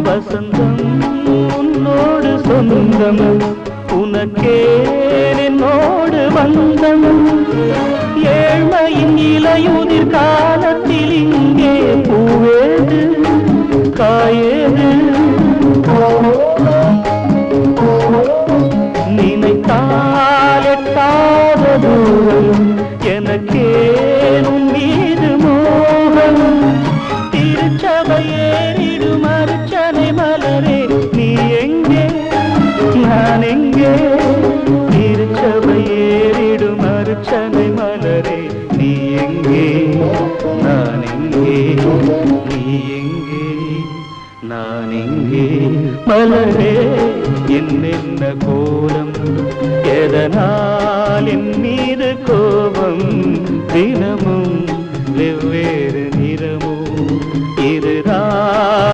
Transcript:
வசந்தம் உன்னோடு சொந்தம் உனக்கே என்னோடு வந்தம் ஏழ்மையின் இலையுதிர் காலத்தில் இங்கே பூவேது காயேது நினைத்தால் எட்டாத தூரம் எனக்கேனும் மீது மோகம் திருச்சபையேறிடும் அர்ச்சனை மலரே நீ எங்கே நான் எங்கே திருச்சபையேறிடும் அர்ச்சனை மலரே நீ எங்கே நான் எங்கே நீ எங்கே நான் எங்கே மலரே என்னென்ன கோலம் எதனால் என் மீது கோபம் தினமும் வெவ்வேறு நிறமும் இதுதான்